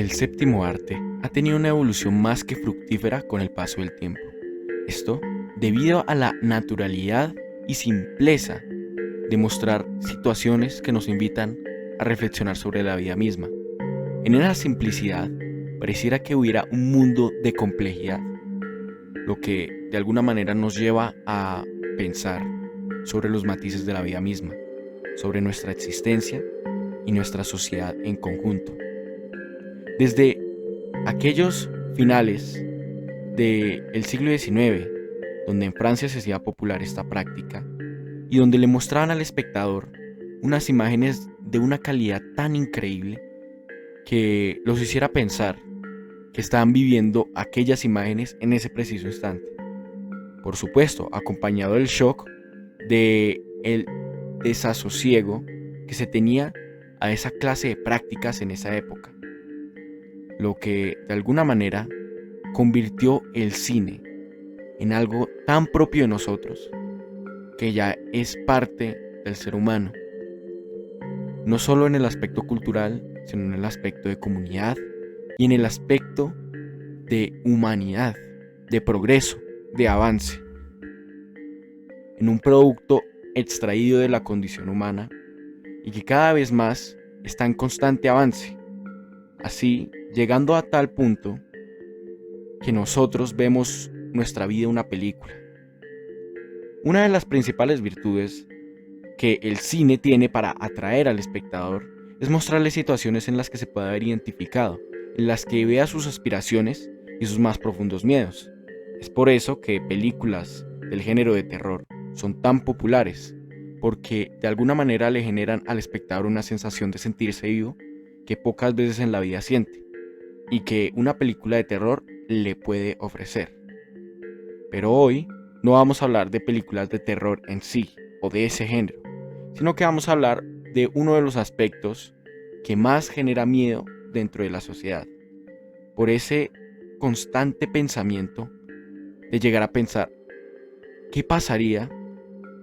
El séptimo arte ha tenido una evolución más que fructífera con el paso del tiempo. Esto debido a la naturalidad y simpleza de mostrar situaciones que nos invitan a reflexionar sobre la vida misma. En esa simplicidad pareciera que hubiera un mundo de complejidad, lo que de alguna manera nos lleva a pensar sobre los matices de la vida misma, sobre nuestra existencia y nuestra sociedad en conjunto. Desde aquellos finales del siglo XIX, donde en Francia se hacía popular esta práctica y donde le mostraban al espectador unas imágenes de una calidad tan increíble que los hiciera pensar que estaban viviendo aquellas imágenes en ese preciso instante. Por supuesto, acompañado del shock de el desasosiego que se tenía a esa clase de prácticas en esa época, lo que de alguna manera convirtió el cine en algo tan propio de nosotros que ya es parte del ser humano, no solo en el aspecto cultural, sino en el aspecto de comunidad y en el aspecto de humanidad, de progreso, de avance, en un producto extraído de la condición humana y que cada vez más está en constante avance, así llegando a tal punto que nosotros vemos nuestra vida una película. Una de las principales virtudes que el cine tiene para atraer al espectador es mostrarle situaciones en las que se pueda haber identificado, en las que vea sus aspiraciones y sus más profundos miedos. Es por eso que películas del género de terror son tan populares, porque de alguna manera le generan al espectador una sensación de sentirse vivo que pocas veces en la vida siente, y que una película de terror le puede ofrecer. Pero hoy no vamos a hablar de películas de terror en sí, o de ese género, sino que vamos a hablar de uno de los aspectos que más genera miedo dentro de la sociedad, por ese constante pensamiento de llegar a pensar, ¿qué pasaría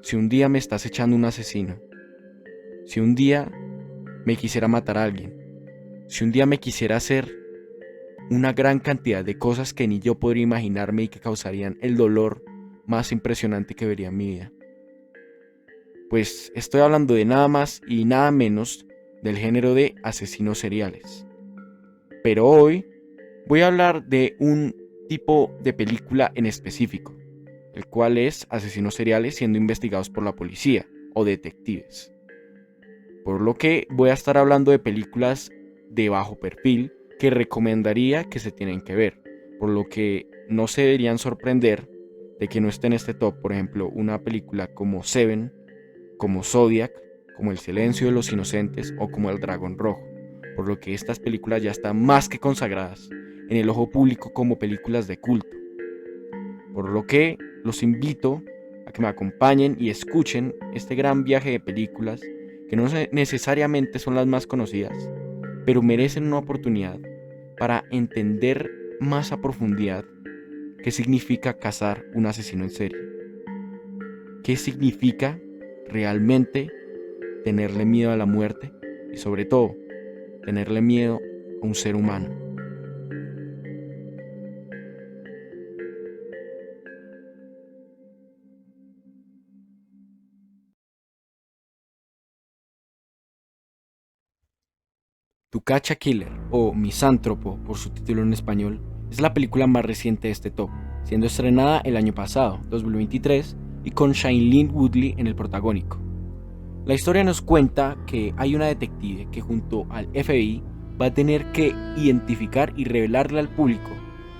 si un día me estás echando un asesino? Si un día me quisiera matar a alguien, si un día me quisiera hacer una gran cantidad de cosas que ni yo podría imaginarme y que causarían el dolor más impresionante que vería en mi vida. Pues estoy hablando de nada más y nada menos del género de asesinos seriales. Pero hoy voy a hablar de un tipo de película en específico, el cual es asesinos seriales siendo investigados por la policía o detectives. Por lo que voy a estar hablando de películas de bajo perfil que recomendaría que se tienen que ver, por lo que no se deberían sorprender de que no esté en este top, por ejemplo, una película como Seven, como Zodiac, como El silencio de los inocentes o como El dragón rojo, por lo que estas películas ya están más que consagradas en el ojo público como películas de culto. Por lo que los invito a que me acompañen y escuchen este gran viaje de películas que no necesariamente son las más conocidas, pero merecen una oportunidad para entender más a profundidad qué significa cazar un asesino en serie, qué significa realmente tenerle miedo a la muerte y sobre todo tenerle miedo a un ser humano. To Catch a Killer, o Misántropo por su título en español, es la película más reciente de este top, siendo estrenada el año pasado, 2023, y con Shailene Woodley en el protagónico. La historia nos cuenta que hay una detective que junto al FBI va a tener que identificar y revelarle al público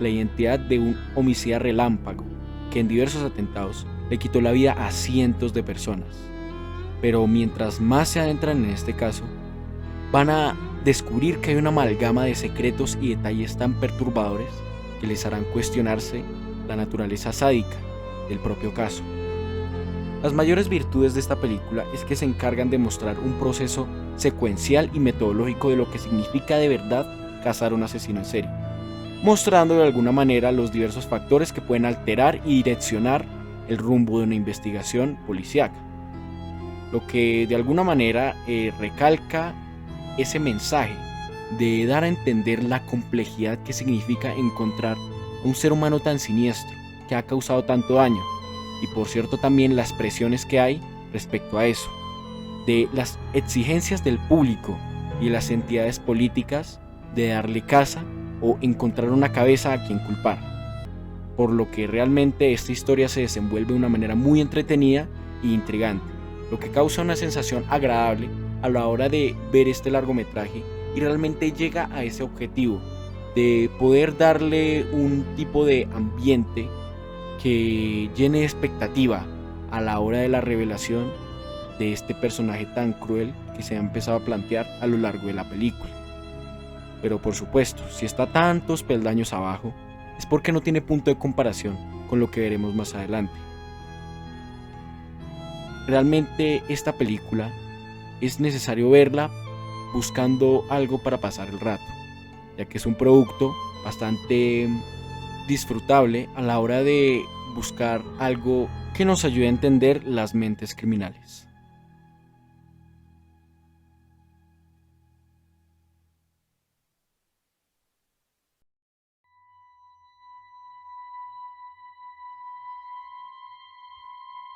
la identidad de un homicida relámpago que en diversos atentados le quitó la vida a cientos de personas. Pero mientras más se adentran en este caso, van a descubrir que hay una amalgama de secretos y detalles tan perturbadores que les harán cuestionarse la naturaleza sádica del propio caso. Las mayores virtudes de esta película es que se encargan de mostrar un proceso secuencial y metodológico de lo que significa de verdad cazar un asesino en serie, mostrando de alguna manera los diversos factores que pueden alterar y direccionar el rumbo de una investigación policíaca, lo que de alguna manera recalca ese mensaje de dar a entender la complejidad que significa encontrar a un ser humano tan siniestro, que ha causado tanto daño, y por cierto también las presiones que hay respecto a eso, de las exigencias del público y las entidades políticas de darle caza o encontrar una cabeza a quien culpar. Por lo que realmente esta historia se desenvuelve de una manera muy entretenida e intrigante, lo que causa una sensación agradable a la hora de ver este largometraje y realmente llega a ese objetivo de poder darle un tipo de ambiente que llene de expectativa a la hora de la revelación de este personaje tan cruel que se ha empezado a plantear a lo largo de la película. Pero por supuesto, si está tantos peldaños abajo, es porque no tiene punto de comparación con lo que veremos más adelante. Realmente esta película es necesario verla buscando algo para pasar el rato, ya que es un producto bastante disfrutable a la hora de buscar algo que nos ayude a entender las mentes criminales.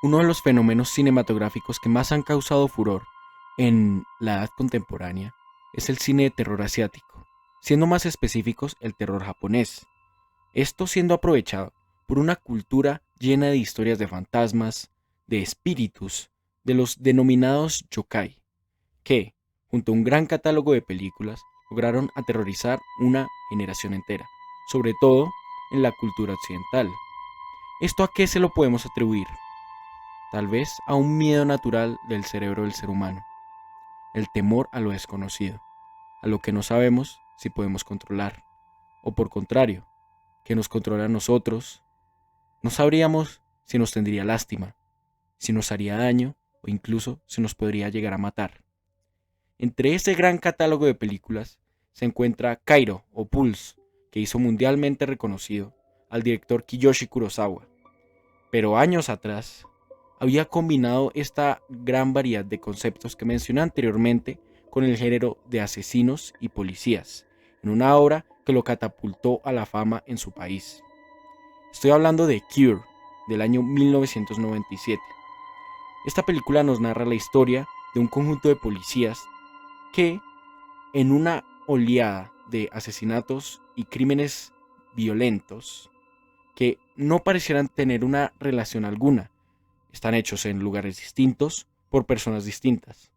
Uno de los fenómenos cinematográficos que más han causado furor en la edad contemporánea es el cine de terror asiático, siendo más específicos el terror japonés. Esto siendo aprovechado por una cultura llena de historias de fantasmas, de espíritus, de los denominados yokai, que, junto a un gran catálogo de películas, lograron aterrorizar una generación entera, sobre todo en la cultura occidental. ¿Esto a qué se lo podemos atribuir? Tal vez a un miedo natural del cerebro del ser humano, el temor a lo desconocido, a lo que no sabemos si podemos controlar, o por contrario, que nos controla a nosotros. No sabríamos si nos tendría lástima, si nos haría daño o incluso si nos podría llegar a matar. Entre este gran catálogo de películas se encuentra Kairo o Pulse, que hizo mundialmente reconocido al director Kiyoshi Kurosawa. Pero años atrás había combinado esta gran variedad de conceptos que mencioné anteriormente con el género de asesinos y policías, en una obra que lo catapultó a la fama en su país. Estoy hablando de Cure, del año 1997. Esta película nos narra la historia de un conjunto de policías que, en una oleada de asesinatos y crímenes violentos que no parecieran tener una relación alguna, están hechos en lugares distintos por personas distintas,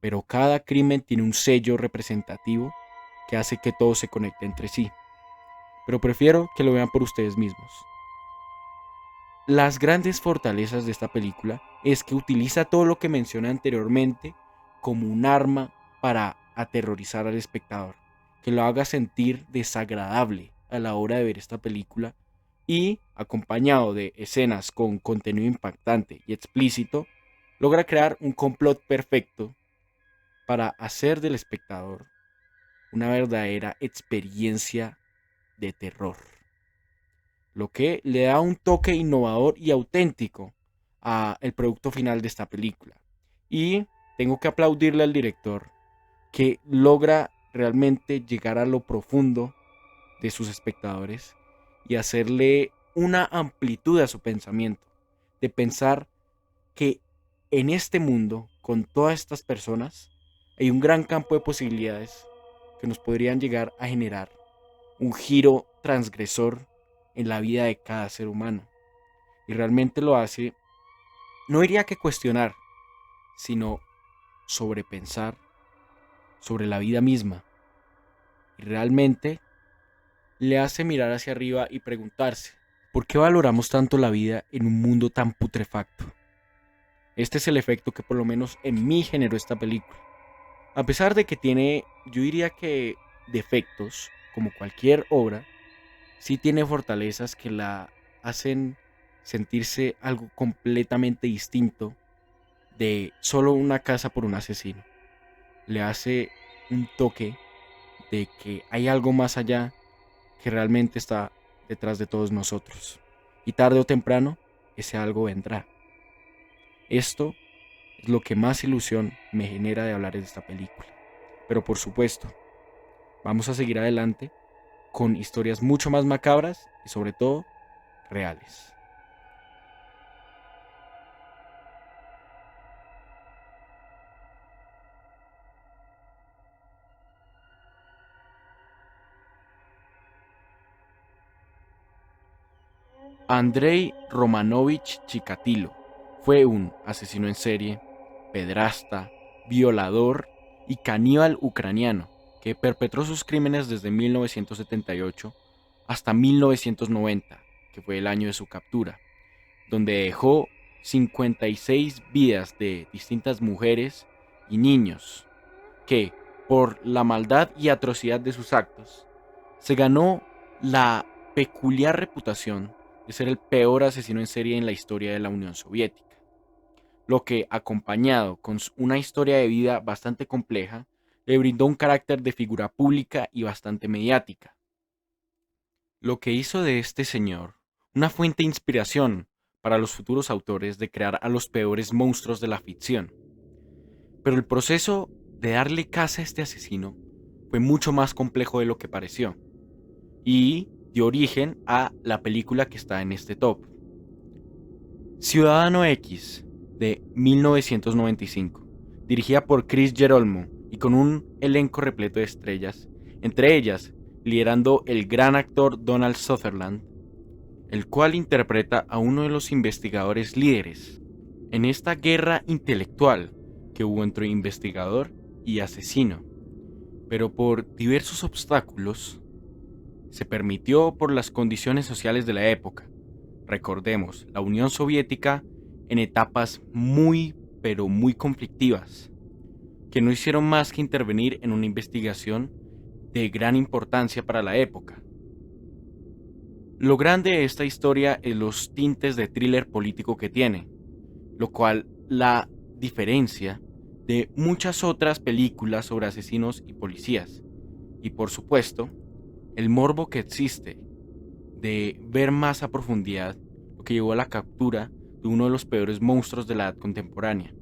pero cada crimen tiene un sello representativo que hace que todo se conecte entre sí. Pero prefiero que lo vean por ustedes mismos. Las grandes fortalezas de esta película es que utiliza todo lo que mencioné anteriormente como un arma para aterrorizar al espectador, que lo haga sentir desagradable a la hora de ver esta película y, acompañado de escenas con contenido impactante y explícito, logra crear un complot perfecto para hacer del espectador una verdadera experiencia de terror, lo que le da un toque innovador y auténtico a el producto final de esta película. Y tengo que aplaudirle al director que logra realmente llegar a lo profundo de sus espectadores y hacerle una amplitud a su pensamiento, de pensar que en este mundo, con todas estas personas, hay un gran campo de posibilidades que nos podrían llegar a generar un giro transgresor en la vida de cada ser humano. Y realmente lo hace, no diría que cuestionar, sino sobrepensar sobre la vida misma. Y realmente le hace mirar hacia arriba y preguntarse, ¿por qué valoramos tanto la vida en un mundo tan putrefacto? Este es el efecto que por lo menos en mí generó esta película. A pesar de que tiene, yo diría que defectos, como cualquier obra, sí tiene fortalezas que la hacen sentirse algo completamente distinto de solo una casa por un asesino. Le hace un toque de que hay algo más allá que realmente está detrás de todos nosotros. Y tarde o temprano, ese algo vendrá. Esto es lo que más ilusión me genera de hablar de esta película. Pero por supuesto, Vamos a seguir adelante con historias mucho más macabras y sobre todo reales. Andrei Romanovich Chikatilo fue un asesino en serie, pedrasta, violador y caníbal ucraniano que perpetró sus crímenes desde 1978 hasta 1990, que fue el año de su captura, donde dejó 56 vidas de distintas mujeres y niños que, por la maldad y atrocidad de sus actos, se ganó la peculiar reputación de ser el peor asesino en serie en la historia de la Unión Soviética, lo que, acompañado con una historia de vida bastante compleja, le brindó un carácter de figura pública y bastante mediática, lo que hizo de este señor una fuente de inspiración para los futuros autores de crear a los peores monstruos de la ficción. Pero el proceso de darle caza a este asesino fue mucho más complejo de lo que pareció y dio origen a la película que está en este top. Ciudadano X, de 1995, dirigida por Chris Gerolmo y con un elenco repleto de estrellas, entre ellas liderando el gran actor Donald Sutherland, el cual interpreta a uno de los investigadores líderes en esta guerra intelectual que hubo entre investigador y asesino, pero por diversos obstáculos se permitió por las condiciones sociales de la época. Recordemos, la Unión Soviética en etapas muy, pero muy conflictivas, que no hicieron más que intervenir en una investigación de gran importancia para la época. Lo grande de esta historia es los tintes de thriller político que tiene, lo cual la diferencia de muchas otras películas sobre asesinos y policías. Y por supuesto, el morbo que existe de ver más a profundidad lo que llevó a la captura de uno de los peores monstruos de la edad contemporánea.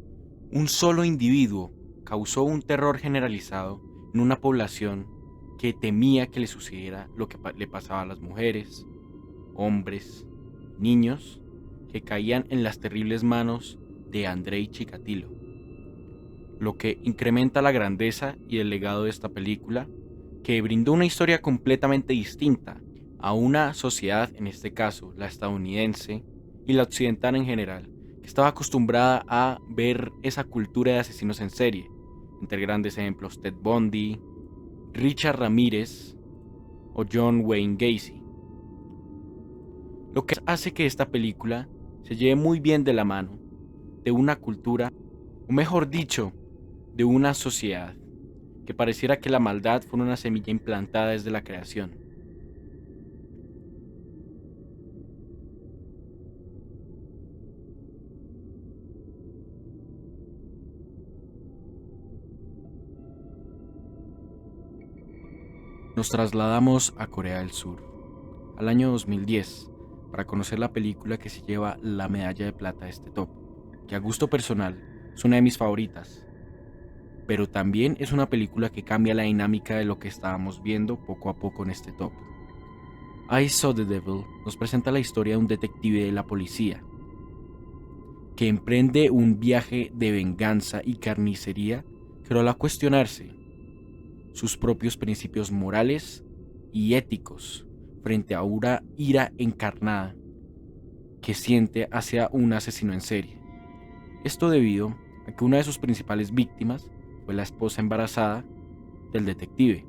Un solo individuo causó un terror generalizado en una población que temía que le sucediera lo que le pasaba a las mujeres, hombres, niños que caían en las terribles manos de Andrei Chikatilo, lo que incrementa la grandeza y el legado de esta película, que brindó una historia completamente distinta a una sociedad, en este caso la estadounidense y la occidental en general, que estaba acostumbrada a ver esa cultura de asesinos en serie, entre grandes ejemplos Ted Bundy, Richard Ramírez o John Wayne Gacy. Lo que hace que esta película se lleve muy bien de la mano de una cultura, o mejor dicho, de una sociedad, que pareciera que la maldad fue una semilla implantada desde la creación. Nos trasladamos a Corea del Sur, al año 2010, para conocer la película que se lleva la medalla de plata de este top, que a gusto personal es una de mis favoritas, pero también es una película que cambia la dinámica de lo que estábamos viendo poco a poco en este top. I Saw the Devil nos presenta la historia de un detective de la policía que emprende un viaje de venganza y carnicería que lo hará cuestionarse sus propios principios morales y éticos frente a una ira encarnada que siente hacia un asesino en serie. Esto debido a que una de sus principales víctimas fue la esposa embarazada del detective.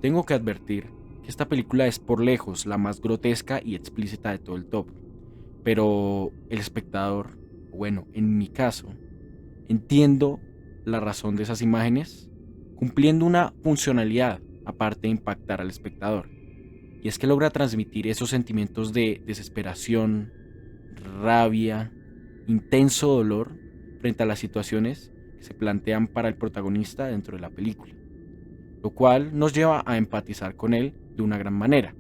Tengo que advertir que esta película es por lejos la más grotesca y explícita de todo el top, pero el espectador, bueno, en mi caso, entiendo la razón de esas imágenes cumpliendo una funcionalidad aparte de impactar al espectador, y es que logra transmitir esos sentimientos de desesperación, rabia, intenso dolor frente a las situaciones que se plantean para el protagonista dentro de la película, lo cual nos lleva a empatizar con él de una gran manera.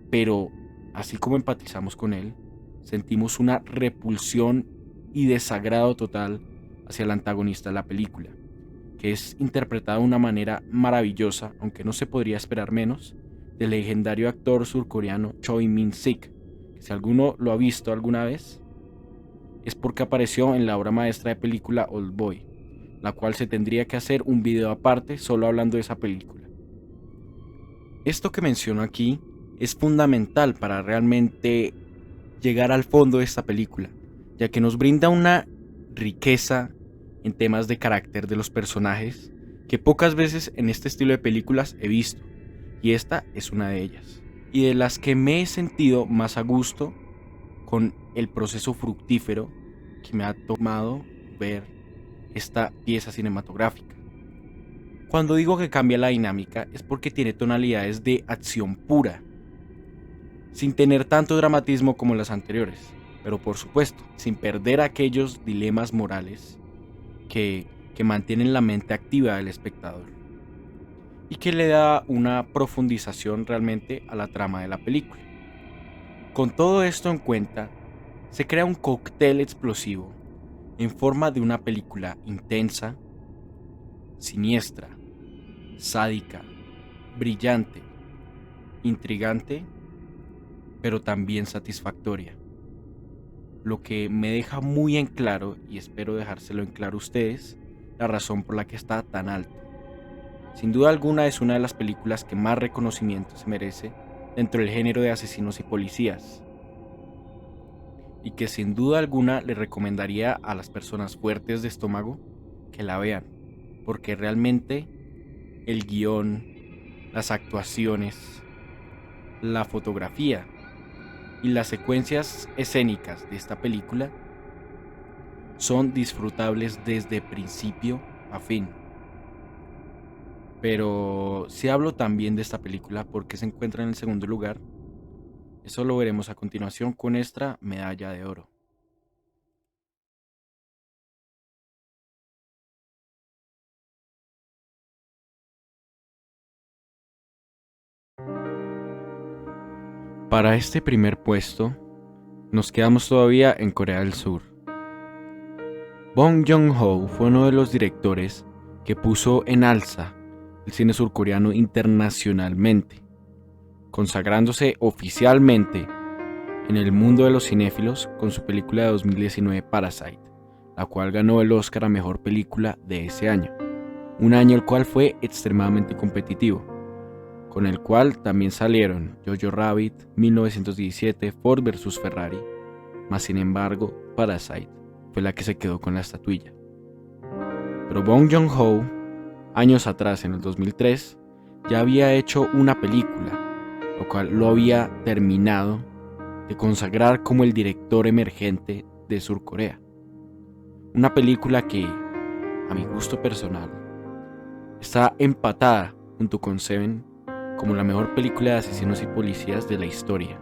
Pero, así como empatizamos con él, sentimos una repulsión y desagrado total hacia el antagonista de la película, que es interpretada de una manera maravillosa, aunque no se podría esperar menos, del legendario actor surcoreano Choi Min-sik, que si alguno lo ha visto alguna vez, es porque apareció en la obra maestra de película Oldboy, la cual se tendría que hacer un video aparte solo hablando de esa película. Esto que menciono aquí es fundamental para realmente llegar al fondo de esta película, ya que nos brinda una riqueza en temas de carácter de los personajes que pocas veces en este estilo de películas he visto, y esta es una de ellas, y de las que me he sentido más a gusto con el proceso fructífero que me ha tomado ver esta pieza cinematográfica. Cuando digo que cambia la dinámica es porque tiene tonalidades de acción pura, sin tener tanto dramatismo como las anteriores, pero por supuesto, sin perder aquellos dilemas morales que mantienen la mente activa del espectador y que le da una profundización realmente a la trama de la película. Con todo esto en cuenta, se crea un cóctel explosivo en forma de una película intensa, siniestra, sádica, brillante, intrigante, pero también satisfactoria. Lo que me deja muy en claro, y espero dejárselo en claro a ustedes, la razón por la que está tan alto. Sin duda alguna es una de las películas que más reconocimiento se merece dentro del género de asesinos y policías, y que sin duda alguna le recomendaría a las personas fuertes de estómago que la vean, porque realmente el guión, las actuaciones, la fotografía y las secuencias escénicas de esta película son disfrutables desde principio a fin. Pero si hablo también de esta película, ¿por qué se encuentra en el segundo lugar? Eso lo veremos a continuación con nuestra medalla de oro. Para este primer puesto, nos quedamos todavía en Corea del Sur. Bong Joon-ho fue uno de los directores que puso en alza el cine surcoreano internacionalmente, consagrándose oficialmente en el mundo de los cinéfilos con su película de 2019 Parasite, la cual ganó el Oscar a Mejor Película de ese año, un año el cual fue extremadamente competitivo, con el cual también salieron Jojo Rabbit, 1917, Ford vs Ferrari, mas sin embargo Parasite fue la que se quedó con la estatuilla. Pero Bong Joon-ho, años atrás en el 2003, ya había hecho una película, lo cual lo había terminado de consagrar como el director emergente de Surcorea. Una película que, a mi gusto personal, está empatada junto con Seven como la mejor película de asesinos y policías de la historia.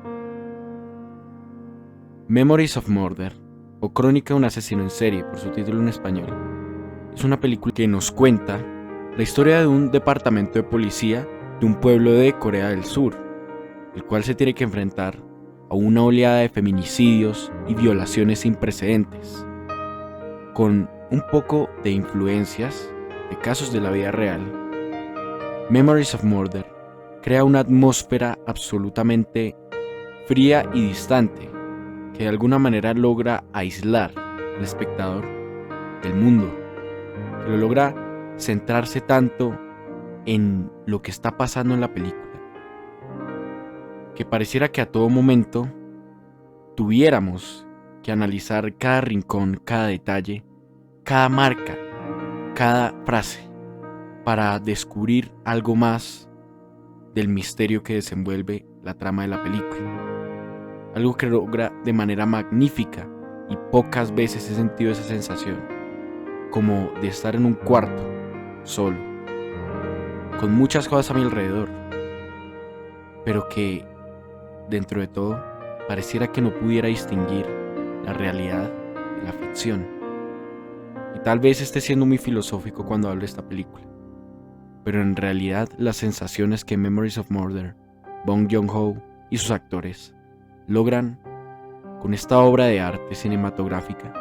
Memories of Murder, o Crónica de un asesino en serie por su título en español, es una película que nos cuenta la historia de un departamento de policía de un pueblo de Corea del Sur, el cual se tiene que enfrentar a una oleada de feminicidios y violaciones sin precedentes, con un poco de influencias de casos de la vida real. Memories of Murder crea una atmósfera absolutamente fría y distante que de alguna manera logra aislar al espectador del mundo, que lo logra centrarse tanto en lo que está pasando en la película, que pareciera que a todo momento tuviéramos que analizar cada rincón, cada detalle, cada marca, cada frase, para descubrir algo más del misterio que desenvuelve la trama de la película. Algo que logra de manera magnífica, y pocas veces he sentido esa sensación, como de estar en un cuarto, solo, con muchas cosas a mi alrededor, pero que, dentro de todo, pareciera que no pudiera distinguir la realidad de la ficción. Y tal vez esté siendo muy filosófico cuando hablo de esta película, pero en realidad las sensaciones que Memories of Murder, Bong Joon-ho y sus actores logran con esta obra de arte cinematográfica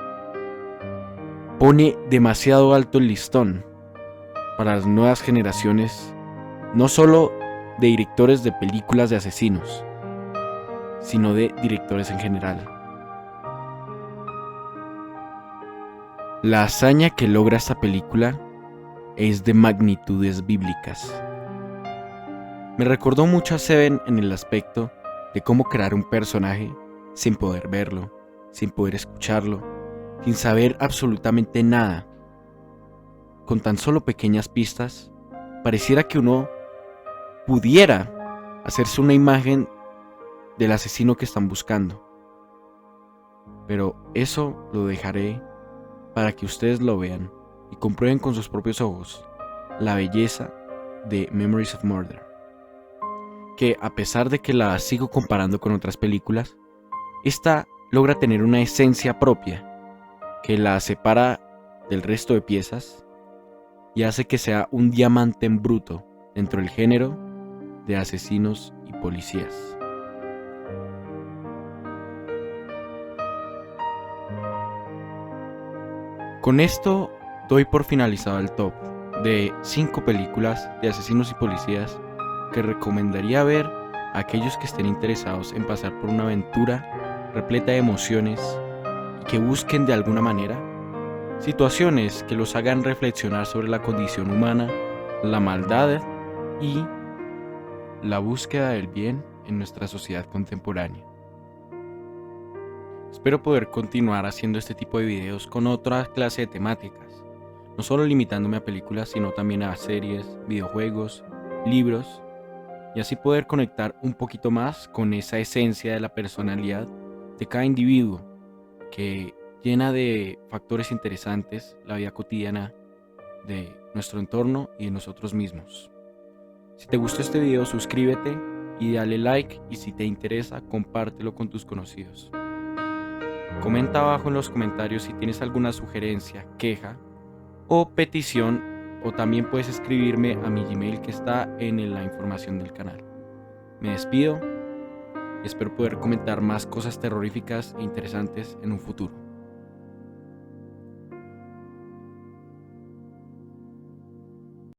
pone demasiado alto el listón para las nuevas generaciones, no solo de directores de películas de asesinos, sino de directores en general. La hazaña que logra esta película es de magnitudes bíblicas. Me recordó mucho a Seven en el aspecto de cómo crear un personaje sin poder verlo, sin poder escucharlo, sin saber absolutamente nada. Con tan solo pequeñas pistas, pareciera que uno pudiera hacerse una imagen del asesino que están buscando. Pero eso lo dejaré para que ustedes lo vean y comprueben con sus propios ojos la belleza de Memories of Murder, que a pesar de que la sigo comparando con otras películas, esta logra tener una esencia propia que la separa del resto de piezas y hace que sea un diamante en bruto dentro del género de asesinos y policías. Con esto doy por finalizado el top de 5 películas de asesinos y policías que recomendaría ver a aquellos que estén interesados en pasar por una aventura repleta de emociones y que busquen de alguna manera situaciones que los hagan reflexionar sobre la condición humana, la maldad y la búsqueda del bien en nuestra sociedad contemporánea. Espero poder continuar haciendo este tipo de videos con otra clase de temáticas, no solo limitándome a películas, sino también a series, videojuegos, libros, y así poder conectar un poquito más con esa esencia de la personalidad de cada individuo que llena de factores interesantes la vida cotidiana de nuestro entorno y de nosotros mismos. Si te gustó este video, suscríbete y dale like, y si te interesa, compártelo con tus conocidos. Comenta abajo en los comentarios si tienes alguna sugerencia, queja o petición, o también puedes escribirme a mi Gmail que está en la información del canal. Me despido, espero poder comentar más cosas terroríficas e interesantes en un futuro.